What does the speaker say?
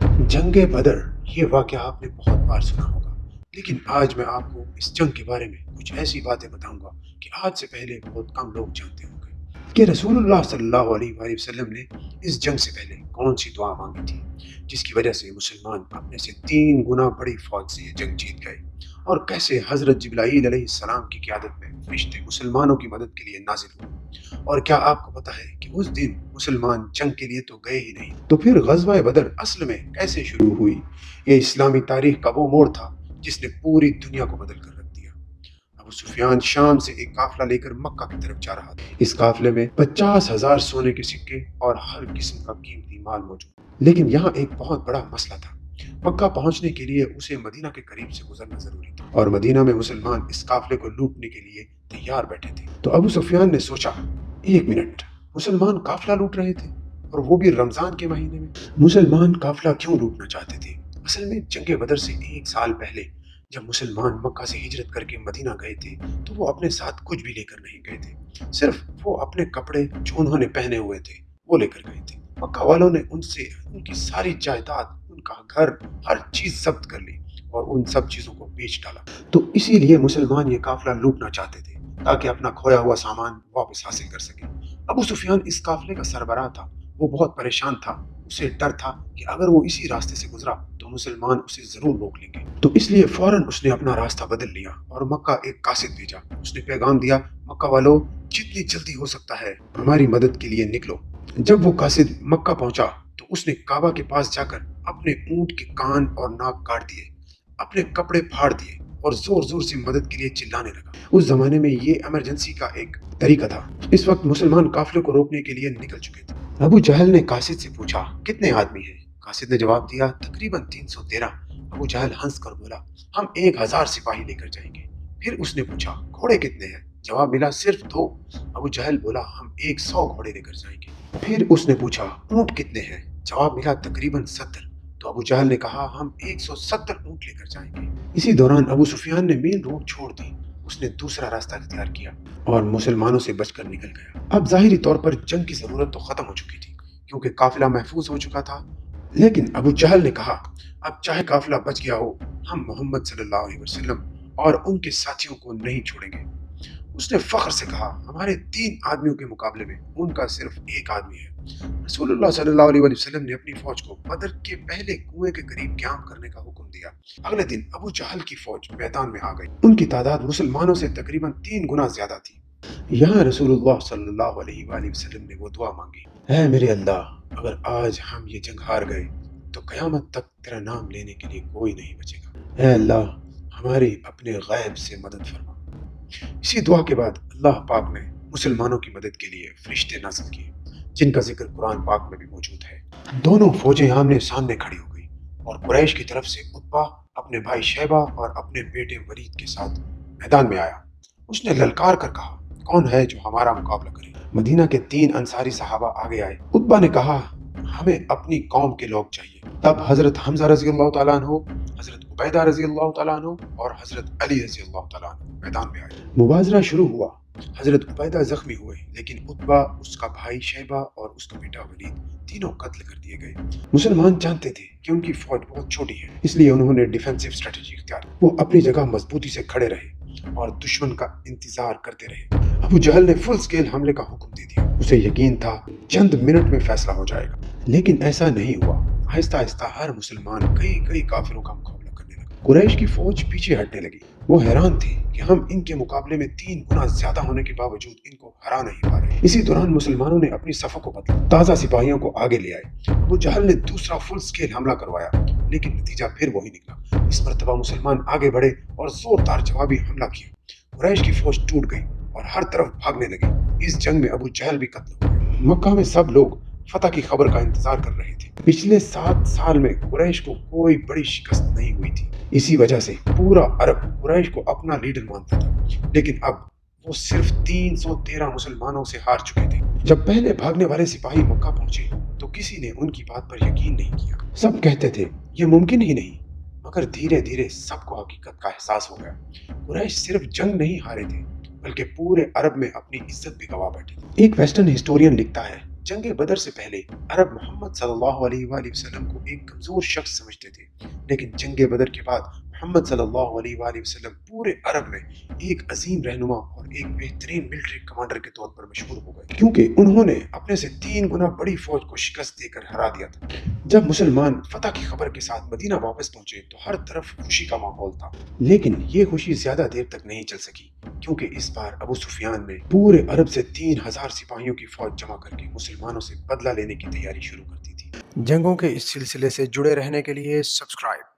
जंग बदर ये वाक़या आपने बहुत बार सुना होगा, लेकिन आज मैं आपको इस जंग के बारे में कुछ ऐसी बातें बताऊंगा कि आज से पहले बहुत कम लोग जानते होंगे कि रसूलुल्लाह सल्लल्लाहु अलैहि वसल्लम ने इस जंग से पहले कौन सी दुआ मांगी थी, जिसकी वजह से मुसलमान अपने से 3 गुना बड़ी फौज से ये जंग जीत गए, और कैसे हज़रत जिब्राईल अलैहिस्सलाम की क़यादत में फरिश्ते मुसलमानों की मदद के लिए नाज़िल हुए। और क्या आपको पता है कि उस दिन मुसलमान जंग के लिए तो गए ही नहीं, तो फिर ग़ज़वा बदर असल में कैसे शुरू हुई? ये इस्लामी तारीख का वो मोड़ था जिसने पूरी दुनिया को बदल कर रख दिया। अबू सुफियान शाम से एक काफिला लेकर मक्का की तरफ जा रहा था। इस काफिले में 50,000 सोने के सिक्के और हर किस्म का कीमती माल मौजूद। लेकिन यहाँ एक बहुत बड़ा मसला था। मक्का पहुंचने के लिए उसे मदीना के करीब से गुजरना जरूरी था, और मदीना में मुसलमान इस काफिले को लूटने के लिए तैयार बैठे थे। तो अबू सुफियान ने सोचा, एक मिनट, मुसलमान काफिला लूट रहे थे, और वो भी रमजान के महीने में। मुसलमान काफिला क्यों लूटना चाहते थे? असल में जंग बदर से 1 साल पहले जब मुसलमान मक्का से हिजरत करके मदीना गए थे, तो वो अपने साथ कुछ भी लेकर नहीं गए थे। सिर्फ वो अपने कपड़े जो उन्होंने पहने हुए थे वो लेकर गए थे। मक्का वालों ने उनसे उनकी सारी जायदाद, उनका घर, हर चीज जब्त कर ली और उन सब चीजों को बेच डाला। तो इसीलिए मुसलमान ये काफिला लूटना चाहते थे, ताकि अपना खोया हुआ सामान वापस हासिल कर सके। अबू सुफियान इस काफिले का सरबराह था। वो बहुत परेशान था। उसे डर था कि अगर वो इसी रास्ते से गुजरा तो मुसलमान उसे जरूर रोक लेंगे। तो इसलिए फौरन उसने अपना रास्ता बदल लिया और मक्का एक कासिद भेजा। उसने पैगाम दिया, मक्का वालों, जितनी जल्दी हो सकता है हमारी मदद के लिए निकलो। जब वो कासिद मक्का पहुंचा तो उसने काबा के पास जाकर अपने ऊंट के कान और नाक काट दिए, अपने कपड़े फाड़ दिए और जोर जोर से मदद के लिए चिल्लाने लगा। उस जमाने में ये इमरजेंसी का एक तरीका था। इस वक्त मुसलमान काफिले को रोकने के लिए निकल चुके थे। अबू जहल ने कासिद से पूछा, कितने आदमी हैं? कासिद ने जवाब दिया, तकरीबन 313। अबू जहल हंस कर बोला, हम 1000 सिपाही लेकर जाएंगे। फिर उसने पूछा, घोड़े कितने हैं? जवाब मिला, सिर्फ 2। अबू जहल बोला, हम 100 घोड़े लेकर जाएंगे। फिर उसने पूछा, ऊंट कितने हैं? जवाब मिला, तकरीबन 70। तो अबू जहल ने कहा, हम 170 ऊंट लेकर जाएंगे। इसी दौरान अबू सुफियान ने मेन रोड छोड़ दी। उसने दूसरा रास्ता इख्तियार किया और मुसलमानों से बचकर निकल गया। अब जाहिरी तौर पर जंग की जरूरत तो खत्म हो चुकी थी, क्योंकि काफिला महफूज हो चुका था। लेकिन अबू जहल ने कहा, अब चाहे काफिला बच गया हो, हम मोहम्मद सल्लल्लाहु अलैहि वसल्लम और उनके साथियों को नहीं छोड़ेंगे। उसने फख्र से कहा, हमारे 3 आदमियों के मुकाबले में उनका सिर्फ 1 आदमी है। रसूलुल्लाह सल्लल्लाहु अलैहि वसल्लम ने अपनी फौज को बदर के पहले कुएं के करीब क्याम करने का हुक्म दिया। अगले दिन अबू जहल की फौज मैदान में आ गई। उनकी तादाद मुसलमानों से तकरीबन 3 गुना ज्यादा थी। यहाँ रसूलुल्लाह सल्लल्लाहु अलैहि वसल्लम ने वो दुआ मांगी, ऐ मेरे अल्लाह, अगर आज हम ये जंग हार गए तो कयामत तक तेरा नाम लेने के लिए कोई नहीं बचेगा। ऐ अल्लाह, हमारी अपने गैब से मदद फरमा। इसी दुआ के बाद अल्लाह पाक ने मुसलमानों की मदद के लिए फरिश्ते नाज़िल किए, जिनका जिक्र कुरान पाक में भी मौजूद है। दोनों फौजें आमने सामने खड़ी हो गई, और कुरैश की तरफ से उत्बा अपने भाई शैबा और अपने बेटे वलीद के साथ मैदान में आया। उसने ललकार कर कहा, कौन है जो हमारा मुकाबला करे? मदीना के 3 अंसारी सहाबा आगे आए। उत्बा ने कहा, हमें अपनी कौम के लोग चाहिए। तब हजरत हमजा रजी अल्लाह तआला अन्हु, हजरत उबैदा रजी अल्लाह तआला अन्हु और हजरत अली रजी अल्लाह तआला अन्हु मैदान में आए। मुबाजरा शुरू हुआ। हजरत उबैदा जख्मी हुए, लेकिन उत्बा, उसका भाई शैबा और उसका बेटा वलीद तीनों कत्ल कर दिए गए। मुसलमान जानते थे कि उनकी फौज बहुत छोटी है, इसलिए उन्होंने डिफेंसिव स्ट्रेटजी इख्तियार की। वो अपनी जगह मजबूती से खड़े रहे और दुश्मन का इंतजार करते रहे। अबू जहल ने फुल स्केल हमले का हुक्म दे दिया। उसे यकीन था चंद मिनट में फैसला हो जाएगा, लेकिन ऐसा नहीं हुआ। आहिस्ता आहिस्ता हर मुसलमान कई कई काफिरों का मुकाबला करने लगा। कुरैश की फौज पीछे हटने लगी। वो हैरान थे कि हम इनके मुकाबले में 3 गुना ज्यादा होने के बावजूद इनको हरा नहीं पा रहे। इसी दौरान मुसलमानों ने अपनी सफों को बदला, ताजा सिपाहियों को आगे ले आए। अबू जहल ने दूसरा फुल स्केल हमला करवाया, लेकिन नतीजा फिर वही निकला। इस मर्तबा मुसलमान आगे बढ़े और जोरदार जवाबी हमला किया। कुरैश की फौज टूट गई और हर तरफ भागने लगी। इस जंग में अबू जहल भी कत्ल हो गए। मक्का में सब लोग फतह की खबर का इंतजार कर रहे थे। पिछले 7 साल में कुरैश को कोई बड़ी शिकस्त नहीं हुई थी। इसी वजह से पूरा अरब कुरैश को अपना लीडर मानता था, लेकिन अब वो सिर्फ 313 मुसलमानों से हार चुके थे। जब पहले भागने वाले सिपाही मक्का पहुंचे तो किसी ने उनकी बात पर यकीन नहीं किया। सब कहते थे ये मुमकिन ही नहीं, मगर धीरे धीरे सबको हकीकत का एहसास हो गया। कुरैश सिर्फ जंग नहीं हारे थे, बल्कि पूरे अरब में अपनी इज्जत भी गवा बैठे थे। एक वेस्टर्न हिस्टोरियन लिखता है जंग बदर से पहले अरब मोहम्मद सल्लल्लाहु अलैहि वसल्लम को एक कमजोर शख्स समझते थे, लेकिन जंग बदर के बाद मोहम्मद सल्लल्लाहु अलैहि वसल्लम पूरे अरब में एक अजीम रहनुमा और एक बेहतरीन मिलिट्री कमांडर के तौर पर मशहूर हो गए, क्योंकि उन्होंने अपने से 3 गुना बड़ी फौज को शिकस्त देकर हरा दिया था। जब मुसलमान फतह की खबर के साथ मदीना वापस पहुंचे तो हर तरफ खुशी का माहौल था, लेकिन ये खुशी ज्यादा देर तक नहीं चल सकी, क्योंकि इस बार अबू सुफियान ने पूरे अरब से 3000 सिपाहियों की फौज जमा करके मुसलमानों से बदला लेने की तैयारी शुरू कर दी थी। जंगों के इस सिलसिले से जुड़े रहने के लिए सब्सक्राइब